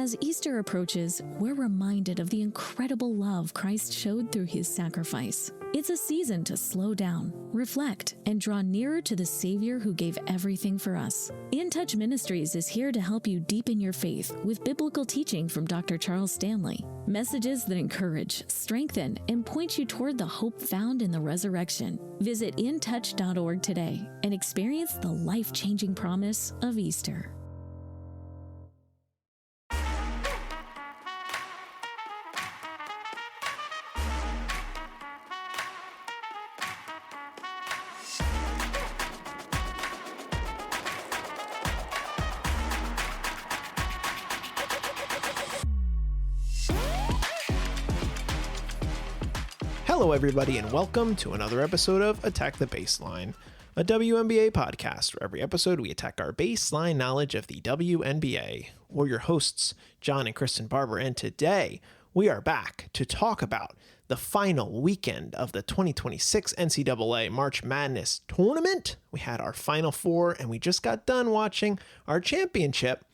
As Easter approaches, we're reminded of the incredible love Christ showed through his sacrifice. It's a season to slow down, reflect, and draw nearer to the Savior who gave everything for us. In Touch Ministries is here to help you deepen your faith with biblical teaching from Dr. Charles Stanley. Messages that encourage, strengthen, and point you toward the hope found in the resurrection. Visit intouch.org today and experience the life-changing promise of Easter. Hello, everybody, and welcome to another episode of Attack the Baseline, a WNBA podcast where every episode we attack our baseline knowledge of the WNBA. We're your hosts, John and Kristen Barber, and today we are back to talk about the final weekend of the 2026 NCAA March Madness tournament. We had our Final Four, and we just got done watching our championship.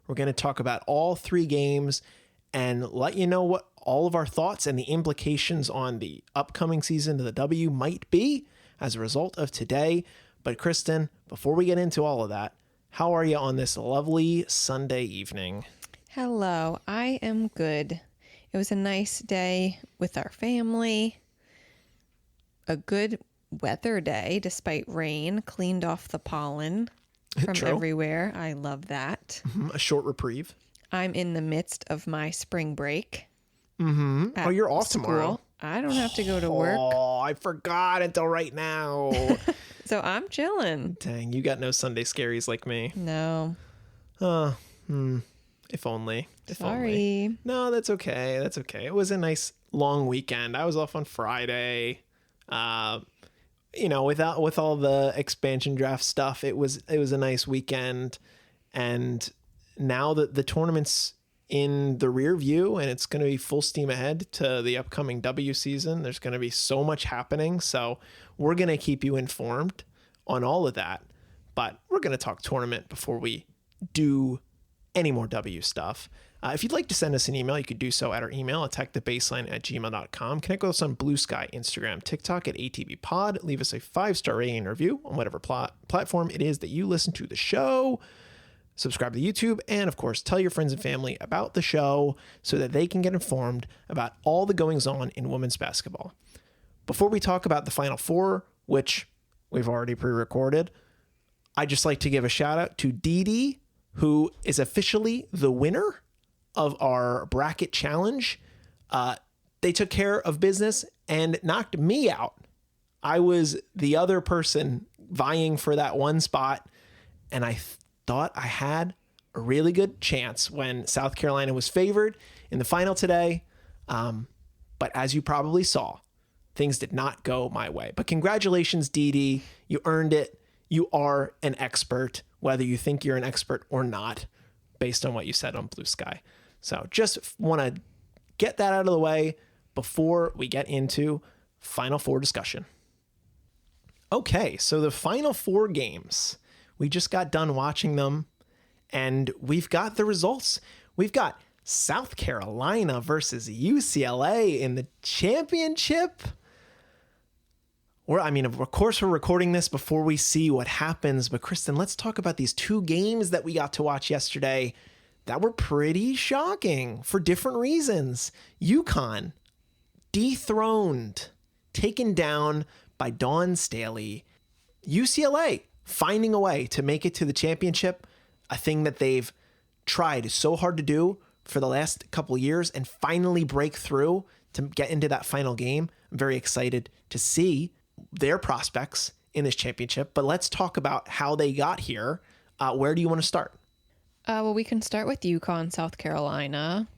We're going to talk about all three games and let you know what all of our thoughts and the implications on the upcoming season of the W might be as a result of today. But Kristen, before we get into all of that, how are you on this lovely Sunday evening? Hello, I am good. It was a nice day with our family. A good weather day despite rain, cleaned off the pollen from everywhere. I love that. A short reprieve. I'm in the midst of my spring break. Oh, you're off tomorrow. I don't have to go to work. Oh, I forgot until right now. So I'm chilling. Dang, you got no Sunday scaries like me. No. If only. Sorry. No, that's okay. That's okay. It was a nice long weekend. I was off on Friday. With all the expansion draft stuff, it was a nice weekend. And now that the tournament's in the rear view and it's going to be full steam ahead to the upcoming W season, there's going to be so much happening. So we're going to keep you informed on all of that. But we're going to talk tournament before we do any more W stuff. If you'd like to send us an email, you could do so at our email, attackthebaseline@gmail.com. Connect with us on Bluesky, Instagram, TikTok at ATBPod. Leave us a 5-star rating and review on whatever platform it is that you listen to the show. Subscribe to YouTube, and of course, tell your friends and family about the show so that they can get informed about all the goings on in women's basketball. Before we talk about the Final Four, which we've already pre-recorded, I'd just like to give a shout out to Dee, who is officially the winner of our bracket challenge. They took care of business and knocked me out. I was the other person vying for that one spot, and I thought I had a really good chance when South Carolina was favored in the final today. But as you probably saw, things did not go my way. But congratulations, Dee. You earned it. You are an expert, whether you think you're an expert or not, based on what you said on Bluesky. So just want to get that out of the way before we get into Final Four discussion. Okay, so the Final Four games. We just got done watching them, and we've got the results. We've got South Carolina versus UCLA in the championship. Of course, we're recording this before we see what happens. But Kristen, let's talk about these two games that we got to watch yesterday that were pretty shocking for different reasons. UConn dethroned, taken down by Dawn Staley. UCLA finding a way to make it to the championship, a thing that they've tried so hard to do for the last couple years, and finally break through to get into that final game. I'm very excited to see their prospects in this championship, but let's talk about how they got here. Where do you want to start? Well, we can start with UConn, South Carolina,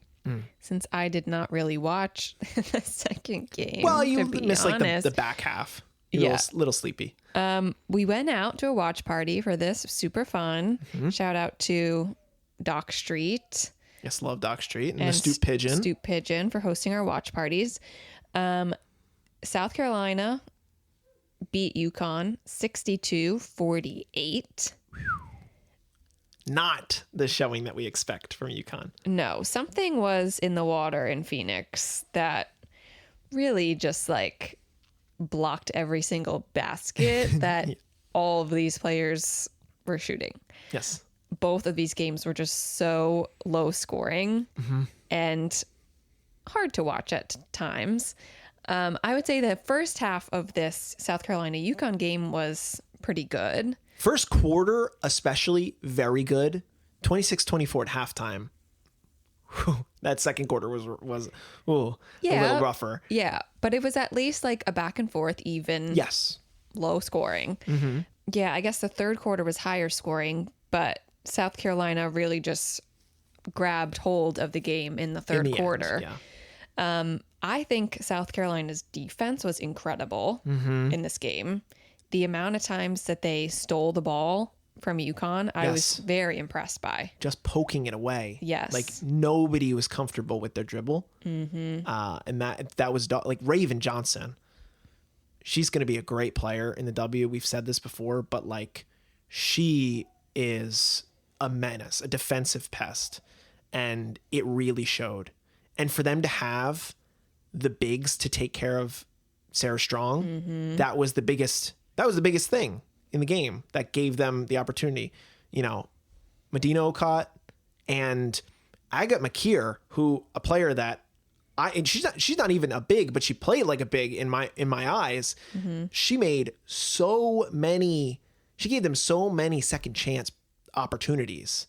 since I did not really watch the second game. Well, you missed like the back half. You're a little sleepy. We went out to a watch party for this. Super fun. Shout out to Dock Street. Yes, love Dock Street and the Stoop Pigeon. Stoop Pigeon for hosting our watch parties. South Carolina beat UConn 62-48. not the showing that we expect from UConn. No, something was in the water in Phoenix that really just like blocked every single basket that all of these players were shooting. Yes. Both of these games were just so low scoring and hard to watch at times. I would say the first half of this South Carolina UConn game was pretty good. First quarter, especially, very good. 26-24 at halftime. Whew, that second quarter was a little rougher. Yeah, but it was at least like a back and forth, even Yes. low scoring. Yeah, I guess the third quarter was higher scoring, but South Carolina really just grabbed hold of the game in the third quarter. I think South Carolina's defense was incredible in this game. The amount of times that they stole the ball from UConn, I was very impressed by. Just poking it away. Yes. Like nobody was comfortable with their dribble. And that was like Raven Johnson. She's going to be a great player in the W. We've said this before, but like she is a menace, a defensive pest. And it really showed. And for them to have the bigs to take care of Sarah Strong, that was the biggest thing in the game that gave them the opportunity. You know, Medina Okot and Agatha McKeer, who a player that she's not even a big, but she played like a big in my eyes. She gave them so many second chance opportunities.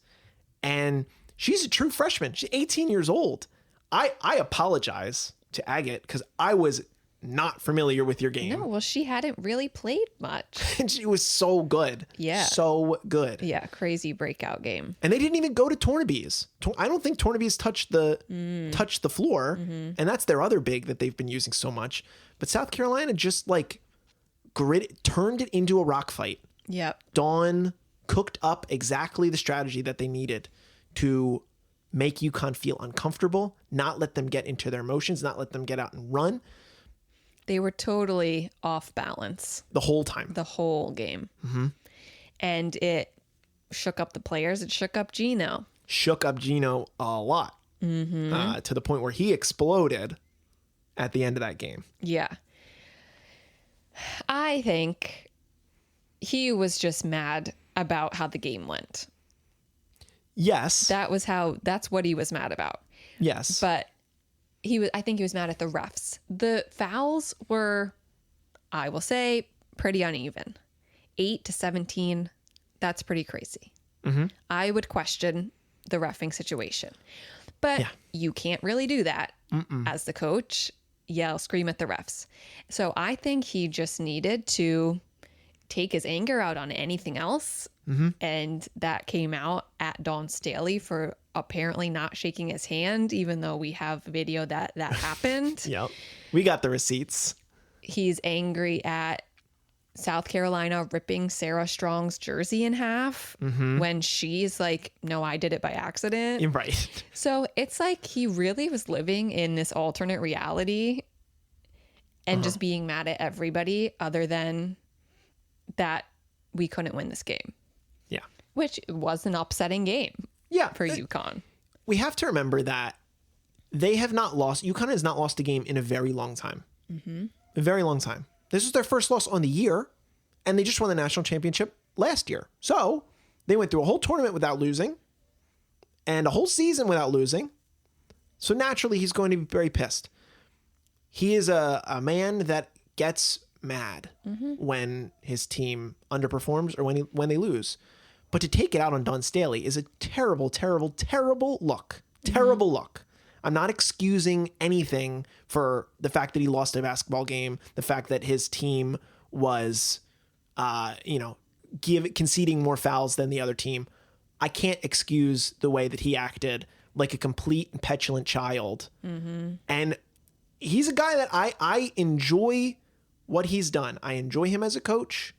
And she's a true freshman. She's 18 years old. I apologize to Agate because I was not familiar with your game. No, well, she hadn't really played much. And she was so good. Yeah. So good. Yeah, crazy breakout game. And they didn't even go to Tornabees. I don't think Tornabees touched the floor. And that's their other big that they've been using so much. But South Carolina just like turned it into a rock fight. Yep. Dawn cooked up exactly the strategy that they needed to make UConn feel uncomfortable, not let them get into their emotions, not let them get out and run. They were totally off balance. The whole time. The whole game. And it shook up the players. It shook up Gino. Shook up Gino a lot. To the point where he exploded at the end of that game. Yeah. I think he was just mad about how the game went. Yes. That's what he was mad about. Yes. But I think he was mad at the refs. The fouls were, I will say, pretty uneven. 8 to 17, that's pretty crazy. I would question the reffing situation. But you can't really do that as the coach. Yell, scream at the refs. So I think he just needed to take his anger out on anything else. And that came out at Dawn Staley for apparently not shaking his hand, even though we have video that happened. Yep. We got the receipts. He's angry at South Carolina ripping Sarah Strong's jersey in half when she's like, no, I did it by accident. You're right. So it's like he really was living in this alternate reality and just being mad at everybody other than that we couldn't win this game. Yeah. Which was an upsetting game for UConn. We have to remember that UConn has not lost a game in a very long time. A very long time. This was their first loss on the year, and they just won the national championship last year. So they went through a whole tournament without losing and a whole season without losing. So naturally, he's going to be very pissed. He is a man that gets mad when his team underperforms or when they lose. But to take it out on Dawn Staley is a terrible, terrible, terrible look. Terrible look. I'm not excusing anything for the fact that he lost a basketball game, the fact that his team was, conceding more fouls than the other team. I can't excuse the way that he acted like a complete and petulant child. And he's a guy that I enjoy what he's done. I enjoy him as a coach.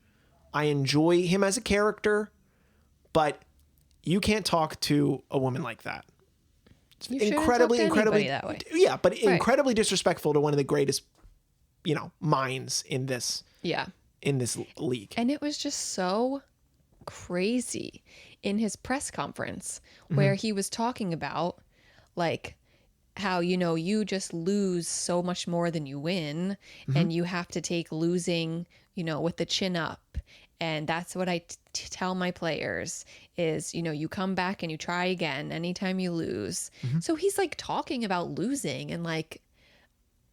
I enjoy him as a character. But you can't talk to a woman like that. Incredibly that way. Yeah, but incredibly disrespectful to one of the greatest, minds in this league. And it was just so crazy. in his press conference where he was talking about like how, you just lose so much more than you win, and you have to take losing, with the chin up. And that's what I tell my players is, you come back and you try again anytime you lose. So he's like talking about losing in like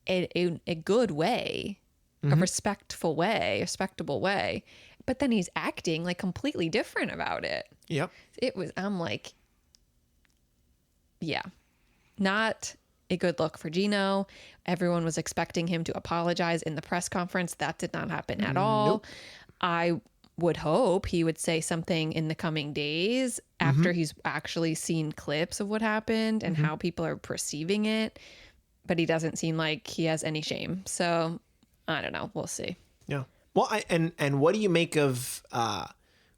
a good way, a respectful way. But then he's acting like completely different about it. Yep. I'm like, yeah, not a good look for Gino. Everyone was expecting him to apologize in the press conference. That did not happen at all. Nope. I would hope he would say something in the coming days after he's actually seen clips of what happened and how people are perceiving it. But he doesn't seem like he has any shame. So I don't know. We'll see. Yeah. Well, and what do you make of,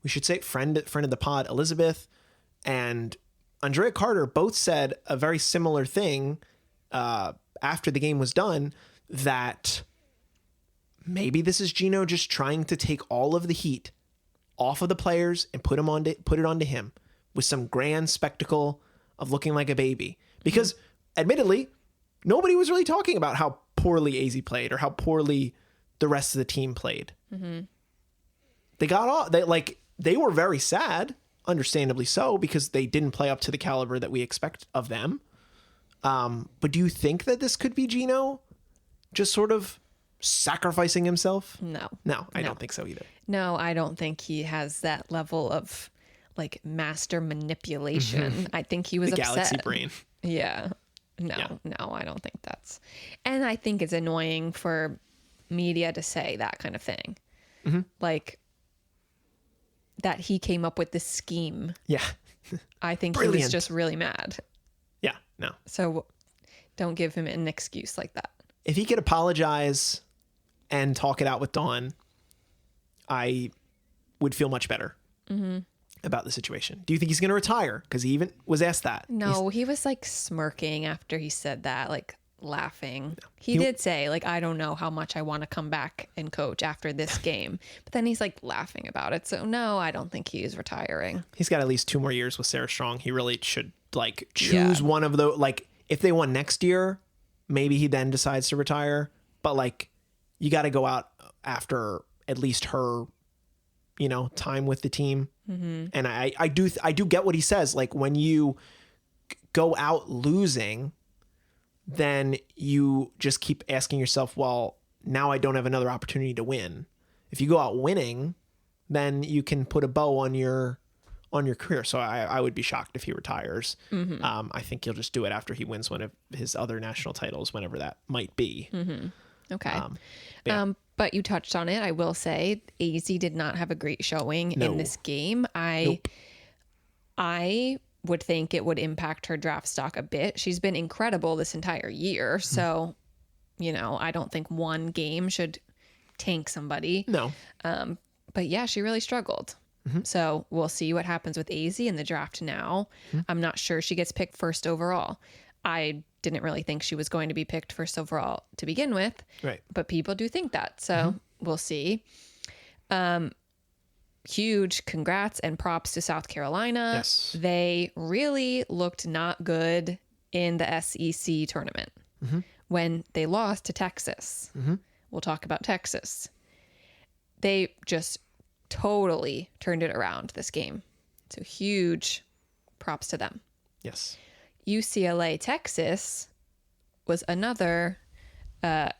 we should say friend of the pod, Elizabeth and Andrea Carter both said a very similar thing after the game was done, that maybe this is Gino just trying to take all of the heat off of the players and put it onto him with some grand spectacle of looking like a baby. Because admittedly, nobody was really talking about how poorly AZ played or how poorly the rest of the team played. They got off. They were very sad, understandably so, because they didn't play up to the caliber that we expect of them. But do you think that this could be Gino just sort of sacrificing himself? No, I don't think so either. No, I don't think he has that level of like master manipulation. I think he was The upset. galaxy brain. Yeah. No, I don't think that's. And I think it's annoying for media to say that kind of thing. Like that he came up with this scheme. Yeah. I think he Brilliant. was just really mad. Yeah, no. So don't give him an excuse like that. If he could apologize and talk it out with Dawn, I would feel much better about the situation. Do you think he's going to retire? Because he even was asked that. No, he was like smirking after he said that, like laughing. He did say, like, I don't know how much I want to come back and coach after this game. But then he's like laughing about it. So no, I don't think he's retiring. He's got at least 2 more years with Sarah Strong. He really should like choose one of those. Like if they won next year, maybe he then decides to retire. But like you got to go out after at least her, time with the team. And I do get what he says. Like when you go out losing, then you just keep asking yourself, well, now I don't have another opportunity to win. If you go out winning, then you can put a bow on your career. So I would be shocked if he retires. I think he'll just do it after he wins one of his other national titles, whenever that might be. Okay. Yeah. But you touched on it. I will say AZ did not have a great showing in this game. I would think it would impact her draft stock a bit. She's been incredible this entire year. So, I don't think one game should tank somebody. No. But yeah, she really struggled. So we'll see what happens with AZ in the draft now. I'm not sure she gets picked first overall. I didn't really think she was going to be picked first overall to begin with. Right. But people do think that. So we'll see. Huge congrats and props to South Carolina. Yes. They really looked not good in the SEC tournament when they lost to Texas. We'll talk about Texas. They just totally turned it around this game. So huge props to them. Yes. UCLA, Texas was another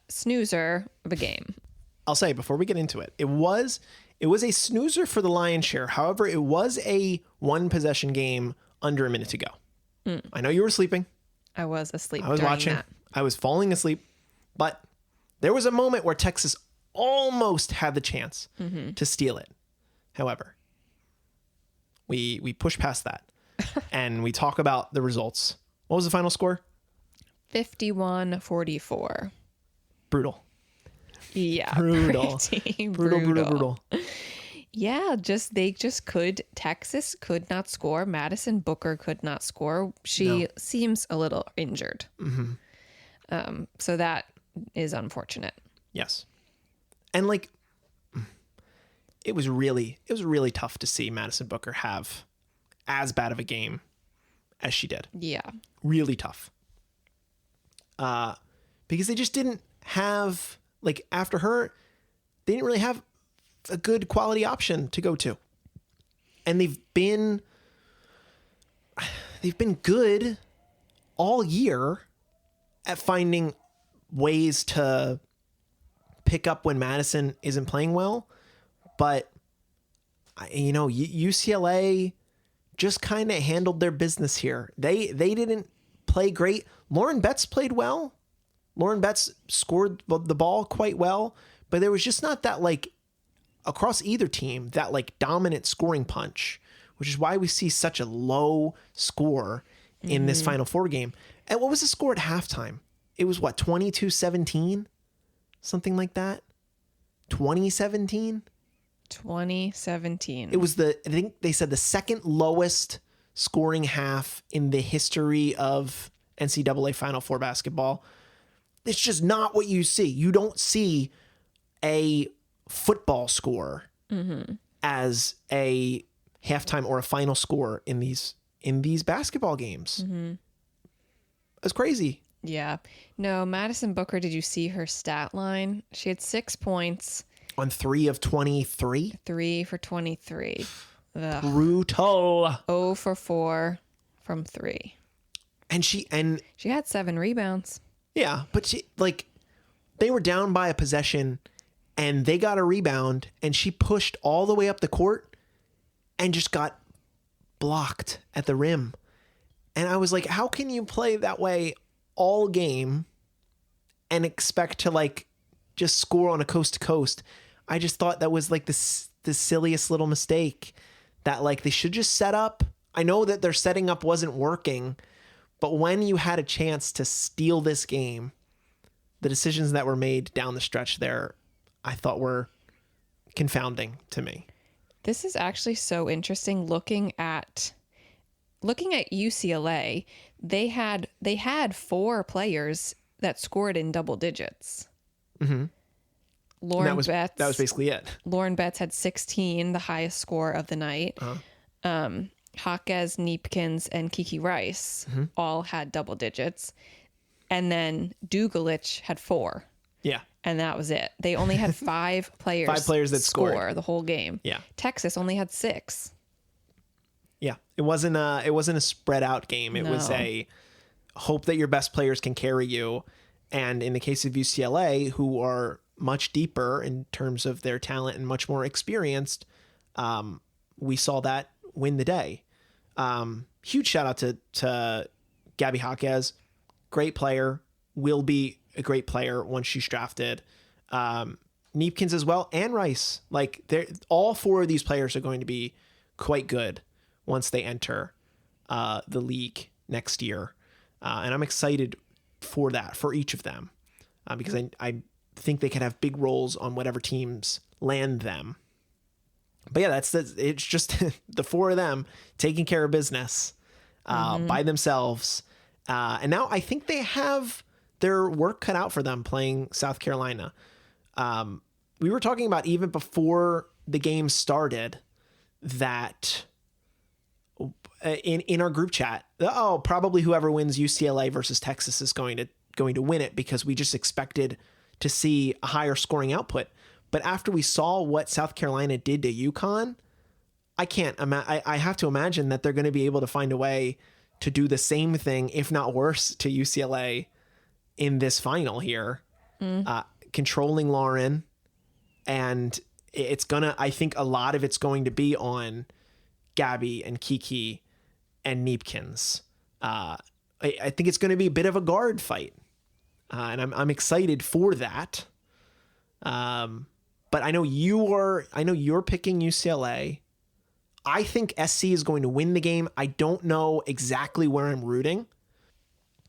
snoozer of a game. I'll say before we get into it, it was a snoozer for the lion's share. However, it was a 1-possession game under a minute to go. I know you were sleeping. I was asleep. I was watching. That. I was falling asleep, but there was a moment where Texas almost had the chance to steal it. However, we push past that and we talk about the results. What was the final score? 51-44. Brutal. Yeah. Brutal. Brutal. Yeah, Texas could not score. Madison Booker could not score. She seems a little injured. So that is unfortunate. Yes. And it was really tough to see Madison Booker have as bad of a game as she did. Yeah. Really tough. Because they just didn't have, like, after her, they didn't really have a good quality option to go to. And they've been good all year at finding ways to pick up when Madison isn't playing well. But, you know, UCLA just kind of handled their business here. They didn't play great. Lauren Betts played well. Lauren Betts scored the ball quite well, but there was just not that, like, across either team, that, like, dominant scoring punch, which is why we see such a low score in this Final Four game. And what was the score at halftime? It was what, 22-17? Something like that? 2017? 2017. It was I think they said the second lowest scoring half in the history of NCAA Final Four basketball. It's just not what you see. You don't see a football score as a halftime or a final score in these basketball games. It's crazy. Yeah. No, Madison Booker, did you see her stat line? She had 6 points. On 3 of 23? 3 for 23. Ugh. Brutal. 0 for 4 from 3. And she had 7 rebounds. yeah, but she, like, they were down by a possession and they got a rebound and she pushed all the way up the court and just got blocked at the rim. And I was like, how can you play that way all game and expect to, like, just score on a coast to coast? I just thought that was, like, the silliest little mistake that, like, they should just set up. I know that their setting up wasn't working, but when you had a chance to steal this game, the decisions that were made down the stretch there, I thought were confounding to me. This is actually so interesting looking at UCLA. They had 4 players that scored in double digits. Mm-hmm. Lauren Betts. That was basically it. Lauren Betts had 16, the highest score of the night. Jaquez, Neepkins, and Kiki Rice all had double digits. And then Dugalich had 4. Yeah. And that was it. They only had 5 players. 5 players that score scored the whole game. Yeah. Texas only had 6. Yeah. It wasn't a spread out game. It was a hope that your best players can carry you. And in the case of UCLA, who are much deeper in terms of their talent and much more experienced, we saw that win the day. Huge shout out to Gabby Jaquez. Great player. Will be a great player once she's drafted. Neepkins as well, and Rice. Like, all 4 of these players are going to be quite good once they enter the league next year. And I'm excited for that, for each of them, because I think they could have big roles on whatever teams land them. But yeah, it's just the 4 of them taking care of business by themselves. And now I think they have their work cut out for them playing South Carolina. We were talking about even before the game started that in our group chat, probably whoever wins UCLA versus Texas is going to win it, because we just expected to see a higher scoring output. But after we saw what South Carolina did to UConn, I have to imagine that they're going to be able to find a way to do the same thing, if not worse, to UCLA in this final here, controlling Lauren. And I think a lot of it's going to be on Gabby and Kiki and Neepkins. I think it's going to be a bit of a guard fight. And I'm excited for that. But I know you're picking UCLA. I think SC is going to win the game. I don't know exactly where I'm rooting.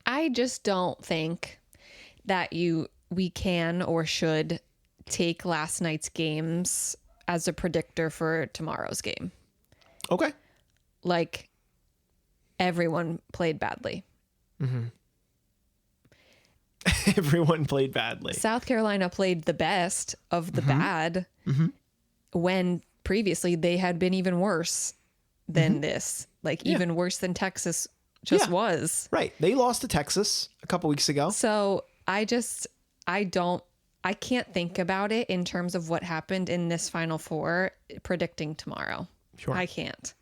I just don't think that we can or should take last night's games as a predictor for tomorrow's game. Okay. Like, everyone played badly. Mm-hmm. Everyone played badly. South Carolina played the best of the bad when previously they had been even worse than this. Like even worse than Texas just was. Right. They lost to Texas a couple weeks ago. So I can't think about it in terms of what happened in this Final Four predicting tomorrow. Sure. I can't,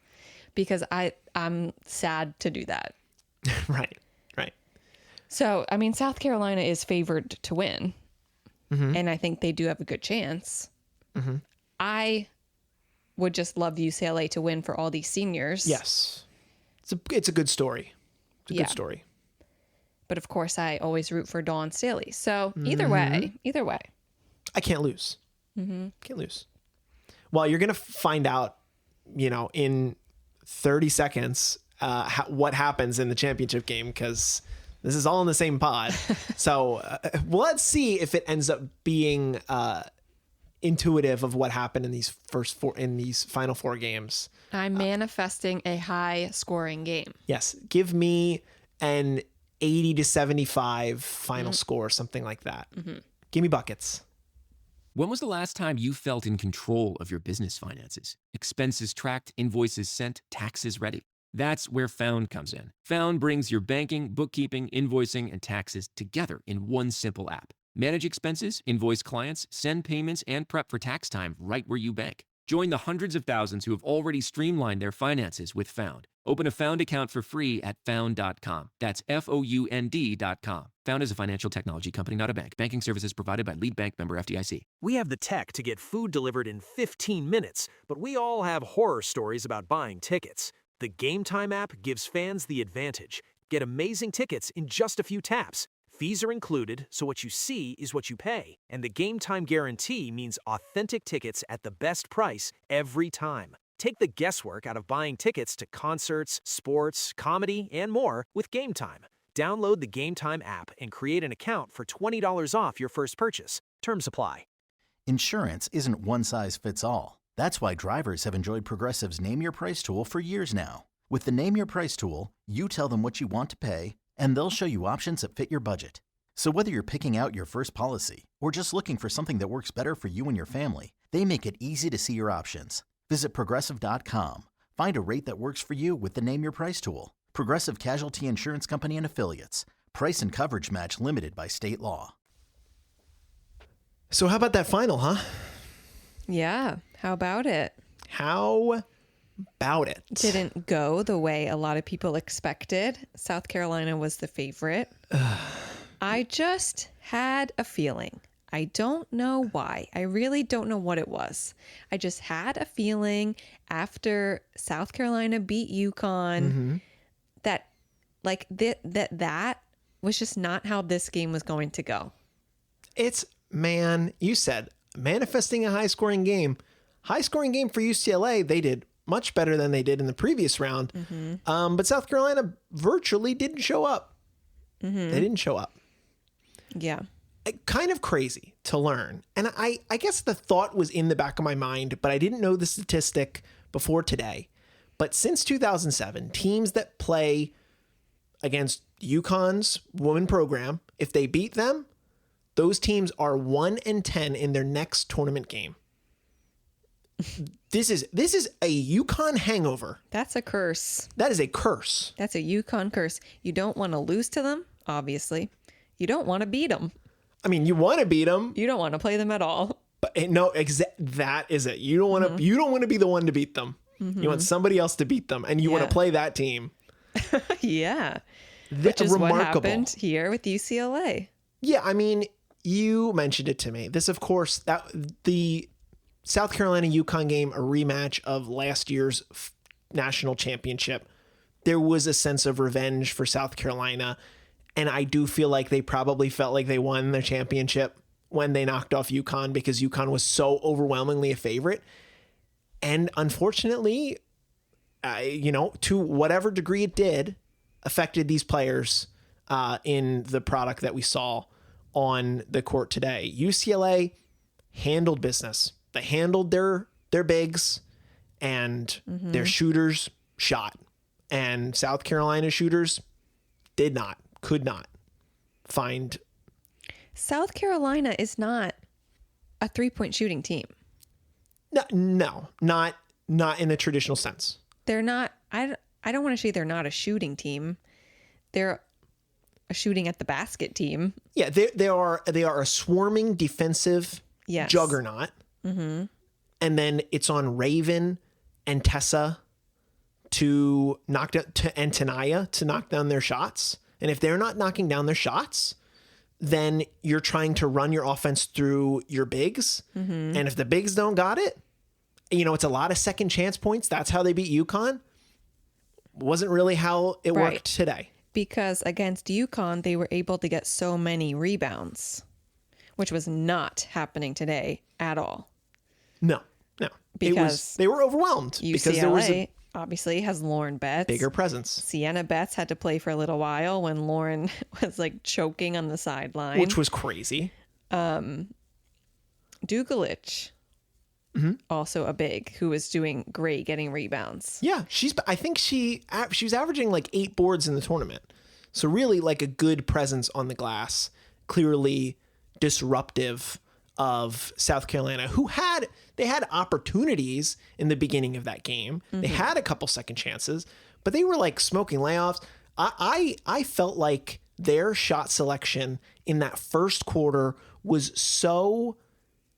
because I'm sad to do that. Right. So, I mean, South Carolina is favored to win, and I think they do have a good chance. I would just love UCLA to win for all these seniors. Yes. It's a good story. It's a good story. But of course, I always root for Dawn Staley. So either way. I can't lose. Can't lose. Well, you're going to find out, in 30 seconds, what happens in the championship game, because this is all in the same pod. So let's see if it ends up being intuitive of what happened in these final four games. I'm manifesting a high scoring game. Yes. Give me an 80-75 final score, something like that. Give me buckets. When was the last time you felt in control of your business finances? Expenses tracked, invoices sent, taxes ready. That's where Found comes in. Found brings your banking, bookkeeping, invoicing, and taxes together in one simple app. Manage expenses, invoice clients, send payments, and prep for tax time right where you bank. Join the hundreds of thousands who have already streamlined their finances with Found. Open a Found account for free at found.com. That's FOUND.com. Found is a financial technology company, not a bank. Banking services provided by Lead Bank, member FDIC. We have the tech to get food delivered in 15 minutes, but we all have horror stories about buying tickets. The Game Time app gives fans the advantage. Get amazing tickets in just a few taps. Fees are included, so what you see is what you pay. And the Game Time guarantee means authentic tickets at the best price every time. Take the guesswork out of buying tickets to concerts, sports, comedy, and more with Game Time. Download the Game Time app and create an account for $20 off your first purchase. Terms apply. Insurance isn't one size fits all. That's why drivers have enjoyed Progressive's Name Your Price tool for years now. With the Name Your Price tool, you tell them what you want to pay, and they'll show you options that fit your budget. So whether you're picking out your first policy or just looking for something that works better for you and your family, they make it easy to see your options. Visit Progressive.com. Find a rate that works for you with the Name Your Price tool. Progressive Casualty Insurance Company and Affiliates. Price and coverage match limited by state law. So how about that final, huh? Yeah. How about it? How about it? Didn't go the way a lot of people expected. South Carolina was the favorite. I just had a feeling. I don't know why. I really don't know what it was. I just had a feeling after South Carolina beat UConn that that was just not how this game was going to go. You said manifesting a high-scoring game. High-scoring game for UCLA. They did much better than they did in the previous round. But South Carolina virtually didn't show up. They didn't show up. Yeah. Kind of crazy to learn. And I guess the thought was in the back of my mind, but I didn't know the statistic before today. But since 2007, teams that play against UConn's women program, if they beat them, those teams are 1-10 in their next tournament game. This is a UConn hangover. That's a curse. That is a curse. That's a UConn curse. You don't want to lose to them, obviously. You don't want to beat them. I mean, you want to beat them. You don't want to play them at all. But no, that is it. You don't want to. You don't want to be the one to beat them. You want somebody else to beat them, and you want to play that team. Yeah, which is what happened here with UCLA. Yeah, I mean, you mentioned it to me. This, of course, that the South Carolina UConn game, a rematch of last year's national championship. There was a sense of revenge for South Carolina. And I do feel like they probably felt like they won their championship when they knocked off UConn, because UConn was so overwhelmingly a favorite. And unfortunately, to whatever degree it did, affected these players in the product that we saw on the court today. UCLA handled business. They handled their bigs, and their shooters shot. And South Carolina shooters could not find. South Carolina is not a 3-point shooting team. No, not in the traditional sense. they're not, I don't want to say they're not a shooting team. They're a shooting at the basket team. Yeah, they are a swarming defensive juggernaut. Mm-hmm. And then it's on Raven and Tessa to knock down, and Tanaya to knock down their shots. And if they're not knocking down their shots, then you're trying to run your offense through your bigs. Mm-hmm. And if the bigs don't got it, you know, it's a lot of second chance points. That's how they beat UConn. Wasn't really how it worked today. Because against UConn, they were able to get so many rebounds, which was not happening today at all. No. Because they were overwhelmed. UCLA because there was a obviously has Lauren Betts. bigger presence. Sienna Betts had to play for a little while when Lauren was like choking on the sideline. Which was crazy. Dugalich, also a big, who was doing great getting rebounds. Yeah, I think she was averaging like 8 boards in the tournament. So really like a good presence on the glass, clearly disruptive of South Carolina, who had opportunities in the beginning of that game. Mm-hmm. They had a couple second chances, but they were like smoking layoffs. I felt like their shot selection in that first quarter was so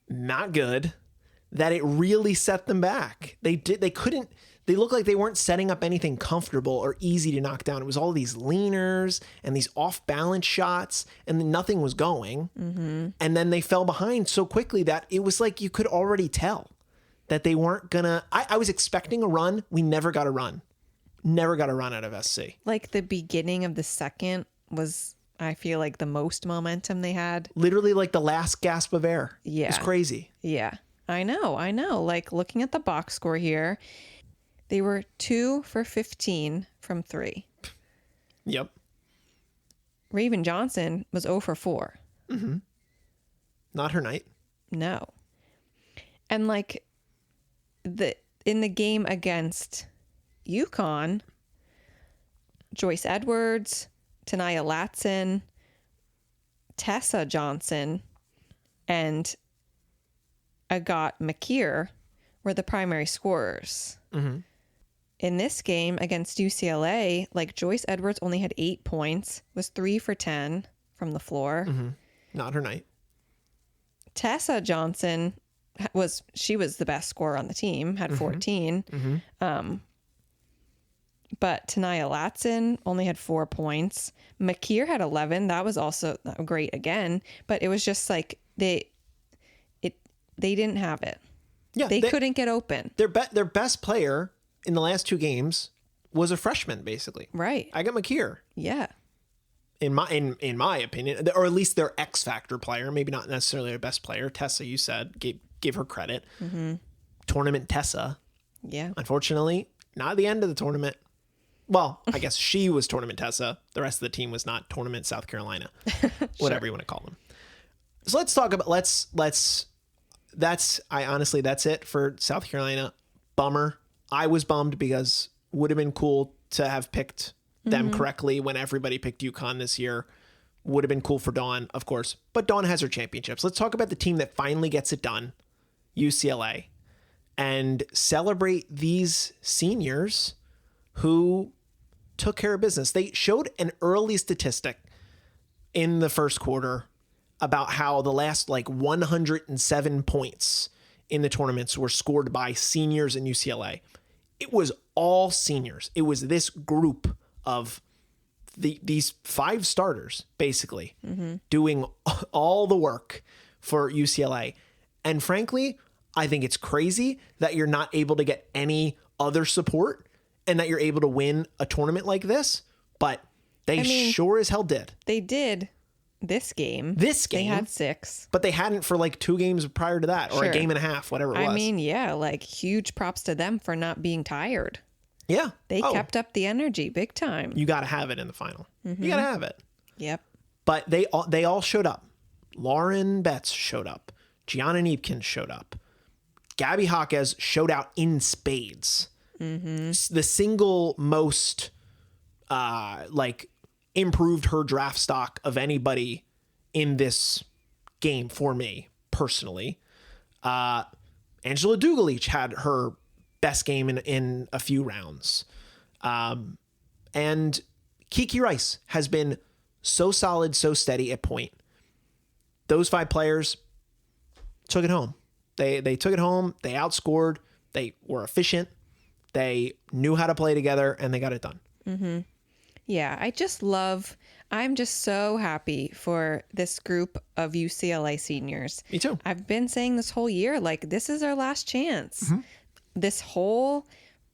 not good that it really set them back. They looked like they weren't setting up anything comfortable or easy to knock down. It was all these leaners and these off-balance shots, and then nothing was going. Mm-hmm. And then they fell behind so quickly that it was like you could already tell that they weren't gonna. I was expecting a run. We never got a run. Never got a run out of SC. Like the beginning of the second was, I feel like, the most momentum they had. Literally like the last gasp of air. Yeah. It's crazy. Yeah. I know. Like looking at the box score here, they were 2 for 15 from 3. Yep. Raven Johnson was 0 for 4. Mm-hmm. Not her night. No. And like in the game against UConn, Joyce Edwards, Tanaya Latson, Tessa Johnson, and Agat McKeer were the primary scorers. Mm-hmm. In this game against UCLA, like Joyce Edwards only had 8 points, was 3 for 10 from the floor. Mm-hmm. Not her night. Tessa Johnson was the best scorer on the team, had 14. Mm-hmm. But Tanaya Latson only had 4 points. McKeer had 11. That was also great again. But it was just like they didn't have it. Yeah, they couldn't get open. Their best player in the last 2 games was a freshman, basically. Right. I got McKeer. Yeah. In my opinion, or at least their X factor player, maybe not necessarily their best player. Tessa, you said, gave her credit. Mm-hmm. Tournament Tessa. Yeah. Unfortunately, not at the end of the tournament. Well, I guess she was Tournament Tessa. The rest of the team was not Tournament South Carolina. Whatever you want to call them. So let's talk about that's it for South Carolina. Bummer. I was bummed because would have been cool to have picked them correctly when everybody picked UConn this year. Would have been cool for Dawn, of course. But Dawn has her championships. Let's talk about the team that finally gets it done, UCLA, and celebrate these seniors who took care of business. They showed an early statistic in the first quarter about how the last 107 points in the tournaments were scored by seniors in UCLA. It was all seniors. It was this group of these 5 starters, basically, doing all the work for UCLA. And frankly, I think it's crazy that you're not able to get any other support and that you're able to win a tournament like this. But they sure as hell did. They did. This game. They had 6. But they hadn't for 2 games prior to that, or a game and a half, whatever it was. Huge props to them for not being tired. Yeah. They kept up the energy big time. You got to have it in the final. Mm-hmm. You got to have it. Yep. But they all showed up. Lauren Betts showed up. Gianna Niepkin showed up. Gabby Jaquez showed out in spades. Mm-hmm. The single most, improved her draft stock of anybody in this game for me personally. Angela Dugalich had her best game in a few rounds. And Kiki Rice has been so solid, so steady at point. Those 5 players took it home. They took it home. They outscored. They were efficient. They knew how to play together, and they got it done. Mm-hmm. Yeah, I'm just so happy for this group of UCLA seniors. Me too. I've been saying this whole year, like, this is our last chance. Mm-hmm. This whole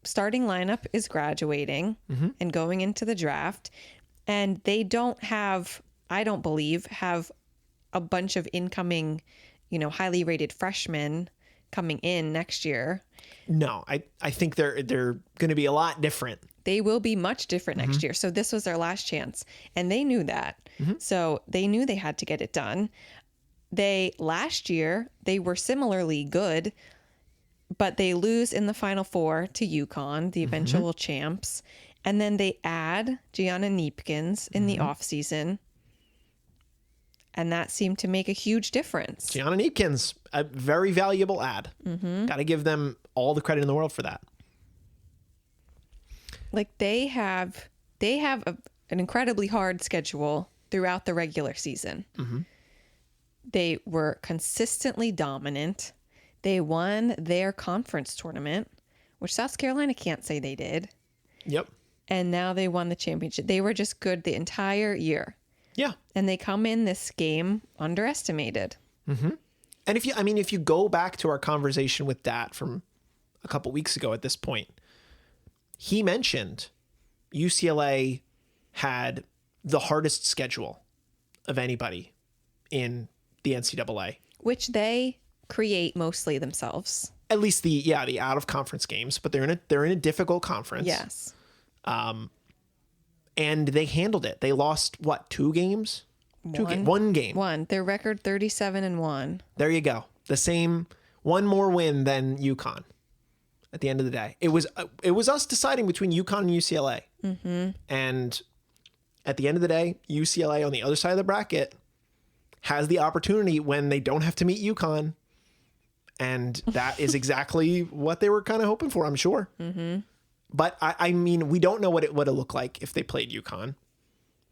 starting lineup is graduating and going into the draft. And they don't have, I don't believe, have a bunch of incoming, highly rated freshmen coming in next year. No, I think they're going to be a lot different. They will be much different next year. So this was their last chance. And they knew that. So they knew they had to get it done. Last year, they were similarly good, but they lose in the Final Four to UConn, the eventual champs. And then they add Gianna Neepkins in the offseason. And that seemed to make a huge difference. Gianna Neepkins, a very valuable ad. Got to give them all the credit in the world for that. Like they have an incredibly hard schedule throughout the regular season. They were consistently dominant. They won their conference tournament, which South Carolina can't say they did. Yep. And now they won the championship. They were just good the entire year. Yeah. And they come in this game underestimated. And if you go back to our conversation with Dat from a couple weeks ago at this point, he mentioned UCLA had the hardest schedule of anybody in the NCAA. Which they create mostly themselves. At least the out of conference games, but they're in a difficult conference. Yes. And they handled it. They lost 2 games? One game. Their record 37-1. There you go. The same, one more win than UConn. At the end of the day, it was us deciding between UConn and UCLA. And at the end of the day, UCLA on the other side of the bracket has the opportunity when they don't have to meet UConn. And that is exactly what they were kind of hoping for, I'm sure. But I mean, we don't know what it would have looked like if they played UConn,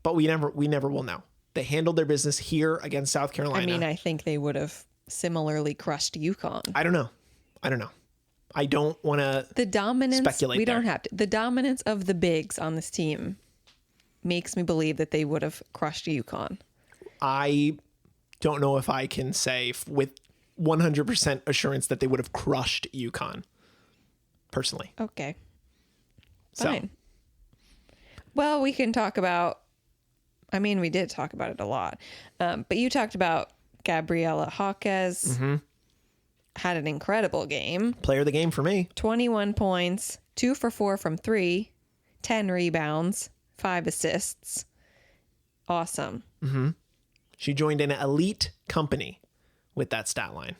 but we never will know. They handled their business here against South Carolina. I mean, I think they would have similarly crushed UConn. I don't know. I don't want to The dominance, speculate we there. don't have to. The dominance of the bigs on this team makes me believe that they would have crushed UConn. I don't know if I can say with 100% assurance that they would have crushed UConn, personally. Okay. So. Fine. Well, we can talk about, we did talk about it a lot. But you talked about Gabriela Jaquez. Had an incredible game. Player of the game for me. 21 points, 2 for 4 from 3, 10 rebounds, 5 assists. Awesome. She joined an elite company with that stat line.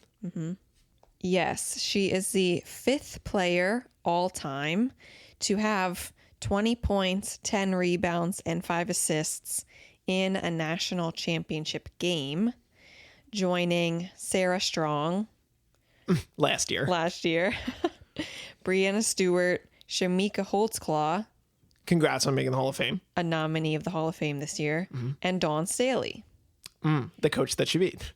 Yes, she is the 5th player all time to have 20 points, 10 rebounds, and 5 assists in a national championship game, joining Sarah Strong Last year. Brianna Stewart, Shamika Holtzclaw, Congrats on making the Hall of Fame. a nominee of the Hall of Fame this year, and Dawn Staley. The coach that she beat.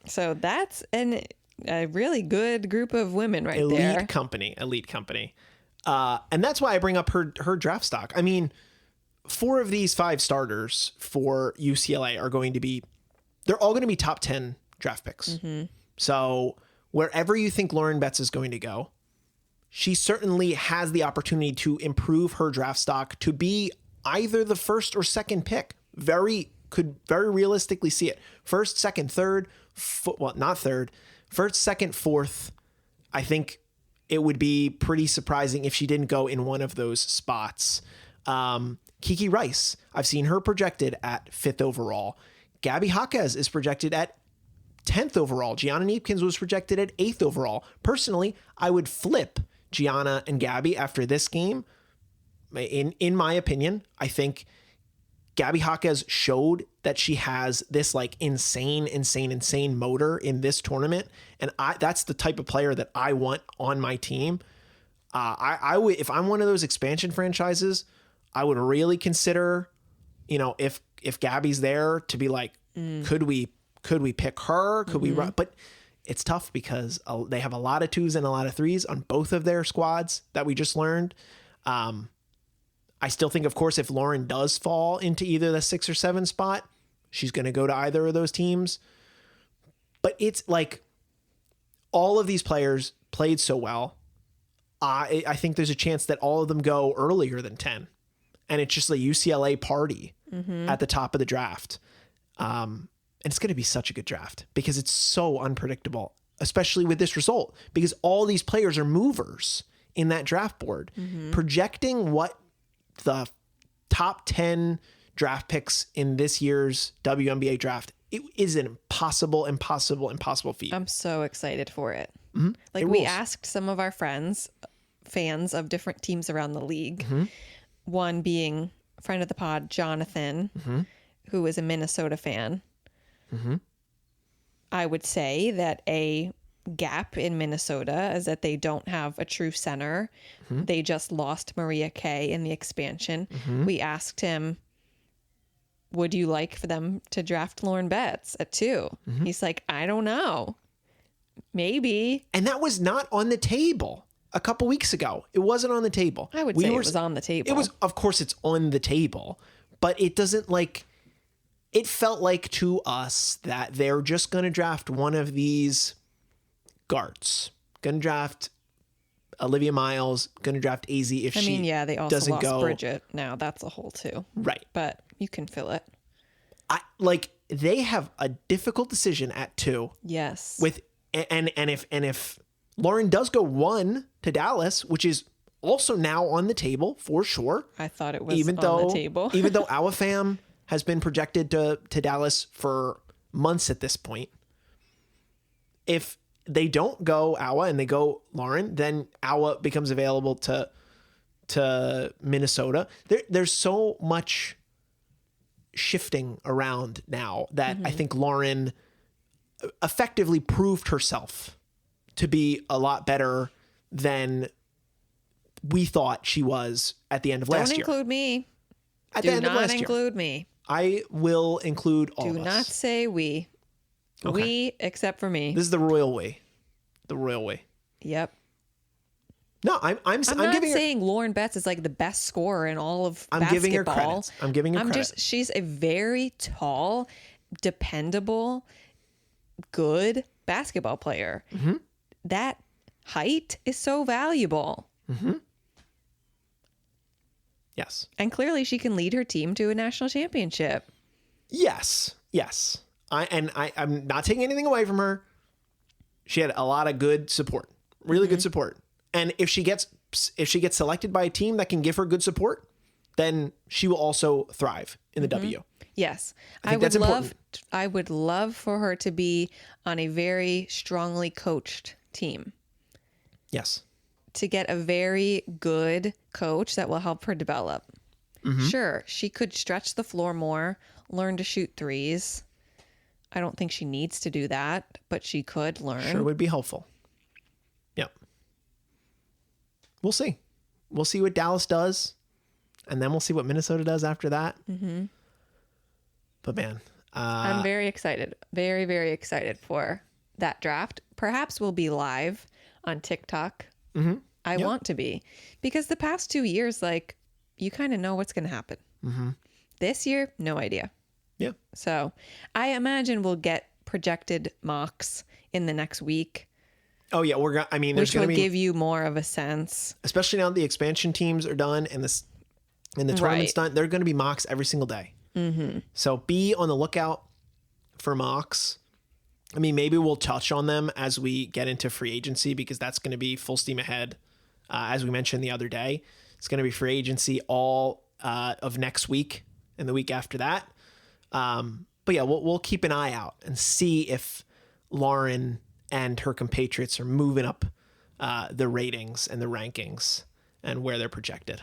So that's a really good group of women right there. Elite company. And that's why I bring up her draft stock. I mean, 4 of these 5 starters for UCLA they're all going to be top 10 draft picks. So wherever you think Lauren Betts is going to go, she certainly has the opportunity to improve her draft stock to be either the first or second pick. Could very realistically see it. First, second, third, not third, first, second, fourth. I think it would be pretty surprising if she didn't go in one of those spots. Kiki Rice, I've seen her projected at 5th overall. Gabby Jaquez is projected at 10th overall. Gianna Neepkins was projected at 8th overall. Personally, I would flip Gianna and Gabby after this game. In my opinion, I think Gabby Jaquez showed that she has this insane motor in this tournament. And that's the type of player that I want on my team. I would, if I'm one of those expansion franchises, I would really consider, if Gabby's there, to be like, could we pick her? Could we run? But it's tough because they have a lot of 2s and a lot of 3s on both of their squads that we just learned. I still think, of course, if Lauren does fall into either the 6 or 7 spot, she's going to go to either of those teams. But it's like all of these players played so well. I think there's a chance that all of them go earlier than 10. And it's just a UCLA party at the top of the draft. And it's going to be such a good draft because it's so unpredictable, especially with this result, because all these players are movers in that draft board. Projecting what the top 10 draft picks in this year's WNBA draft, it is an impossible feat. I'm so excited for it. Like, It we rules. asked some of our fans of different teams around the league, one being a friend of the pod, Jonathan, who is a Minnesota fan. I would say that a gap in Minnesota is that they don't have a true center. They just lost Maria Kay in the expansion. We asked him, would you like for them to draft Lauren Betts at 2? He's like, I don't know. Maybe. And that was not on the table a couple weeks ago. It wasn't on the table. I would say it was on the table. It was, of course, it's on the table, but it doesn't it felt like to us that they're just going to draft one of these guards. Going to draft Olivia Miles, going to draft AZ if she they also doesn't lost go. Bridget. Now that's a hole too. Right. But you can fill it. They have a difficult decision at 2. Yes. And if Lauren does go 1 to Dallas, which is also now on the table for sure. I thought it was on the table. Even though Our Fam has been projected to Dallas for months at this point. If they don't go Awa and they go Lauren, then Awa becomes available to Minnesota. There's so much shifting around now that I think Lauren effectively proved herself to be a lot better than we thought she was at the end of last year. Don't include me. At the end of last Do not year. include me. I will include all of Do us. not say we. Okay. We, except for me. This is the royal way. The royal way. Yep. No, I'm not giving her. saying Lauren Betts is like the best scorer in all of I'm basketball. giving her credits. I'm giving her credit. She's a very tall, dependable, good basketball player. That height is so valuable. Yes. And clearly she can lead her team to a national championship. Yes. I'm not taking anything away from her. She had a lot of good support, really good support. And if she gets selected by a team that can give her good support, then she will also thrive in the W. Yes. I think that's important. I would love for her to be on a very strongly coached team. Yes. To get a very good coach that will help her develop. Sure, she could stretch the floor more, learn to shoot threes. I don't think she needs to do that, but she could learn. Sure would be helpful. Yep. We'll see. We'll see what Dallas does, and then we'll see what Minnesota does after that. But man, I'm very excited. Very, very excited for that draft. Perhaps we'll be live on TikTok. I want to be, because the past 2 years, you kind of know what's going to happen. This year, no idea. yeah. So I imagine we'll get projected mocks in the next week, Oh yeah, we're gonna. I mean, there's which gonna will be, give you more of a sense. especially now that the expansion teams are done and the tournament's Right. done. There are going to be mocks every single day. So be on the lookout for mocks. I mean, maybe we'll touch on them as we get into free agency, because that's going to be full steam ahead. As we mentioned the other day, it's going to be free agency all of next week and the week after that. But yeah, we'll keep an eye out and see if Lauren and her compatriots are moving up the ratings and the rankings and where they're projected.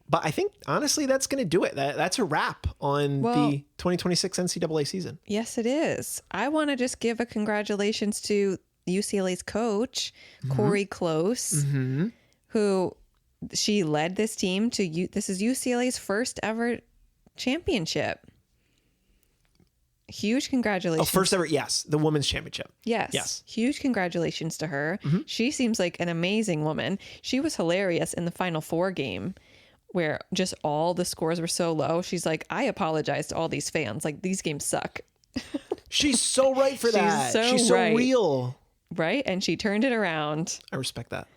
But I think, honestly, that's going to do it. That's a wrap on the 2026 NCAA season. Yes, it is. I want to just give a congratulations to UCLA's coach, Corey Close, who she led this team to, this is UCLA's first ever championship. Huge congratulations. Oh, first ever, yes, the women's championship. Yes. Huge congratulations to her. She seems like an amazing woman. She was hilarious in the Final Four game where just all the scores were so low. She's like, I apologize to all these fans. Like, these games suck. She's so right for that. She's so right. real. Right? And she turned it around. I respect that.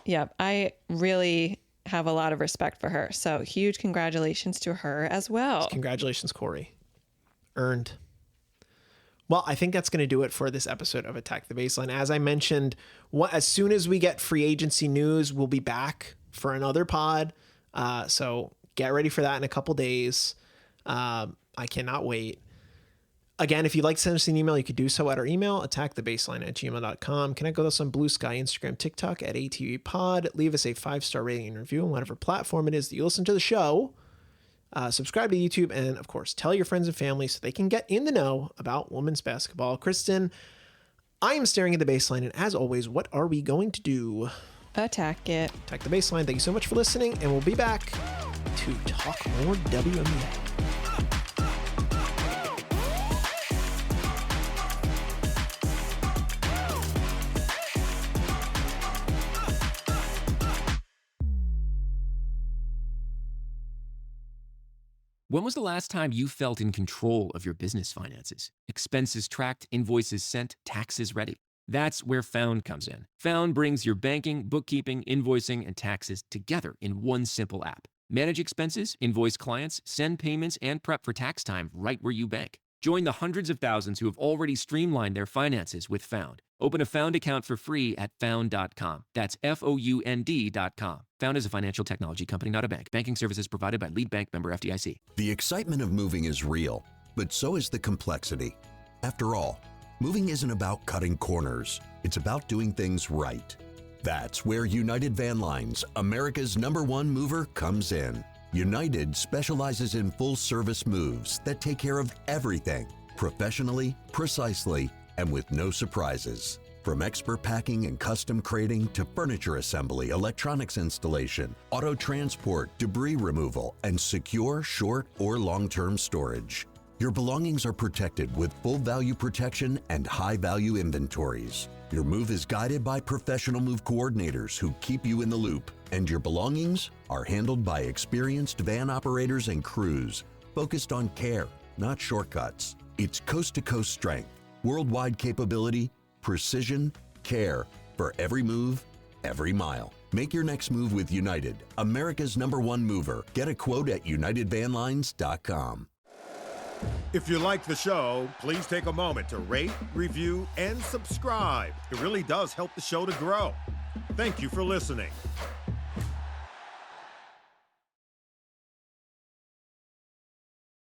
Yeah, I really have a lot of respect for her. So huge congratulations to her as well. Congratulations, Corey. Earned. Well, I think that's going to do it for this episode of Attack the Baseline. As I mentioned, as soon as we get free agency news, we'll be back for another pod. So get ready for that in a couple days. I cannot wait. Again, if you'd like to send us an email, you could do so at our email, attackthebaseline@gmail.com. Connect with us on Bluesky, Instagram, TikTok at ATBPod. Leave us a 5-star rating and review on whatever platform it is that you listen to the show. Subscribe to YouTube, and of course, tell your friends and family so they can get in the know about women's basketball. Kristen, I am staring at the baseline, and as always, what are we going to do? Attack it. Attack the baseline. Thank you so much for listening, and we'll be back to talk more WNBA. When was the last time you felt in control of your business finances? Expenses tracked, invoices sent, taxes ready. That's where Found comes in. Found brings your banking, bookkeeping, invoicing, and taxes together in one simple app. Manage expenses, invoice clients, send payments, and prep for tax time right where you bank. Join the hundreds of thousands who have already streamlined their finances with Found. Open a Found account for free at found.com. That's FOUND.com. Found is a financial technology company, not a bank. Banking services provided by Lead Bank, member FDIC. The excitement of moving is real, but so is the complexity. After all, moving isn't about cutting corners. It's about doing things right. That's where United Van Lines, America's #1 mover, comes in. United specializes in full-service moves that take care of everything, professionally, precisely, and with no surprises. From expert packing and custom crating to furniture assembly, electronics installation, auto transport, debris removal, and secure short or long-term storage. Your belongings are protected with full value protection and high value inventories. Your move is guided by professional move coordinators who keep you in the loop, and your belongings are handled by experienced van operators and crews focused on care, not shortcuts. It's coast-to-coast strength, worldwide capability, precision, care for every move, every mile. Make your next move with United, America's #1 mover. Get a quote at UnitedVanLines.com. If you like the show, please take a moment to rate, review, and subscribe. It really does help the show to grow. Thank you for listening.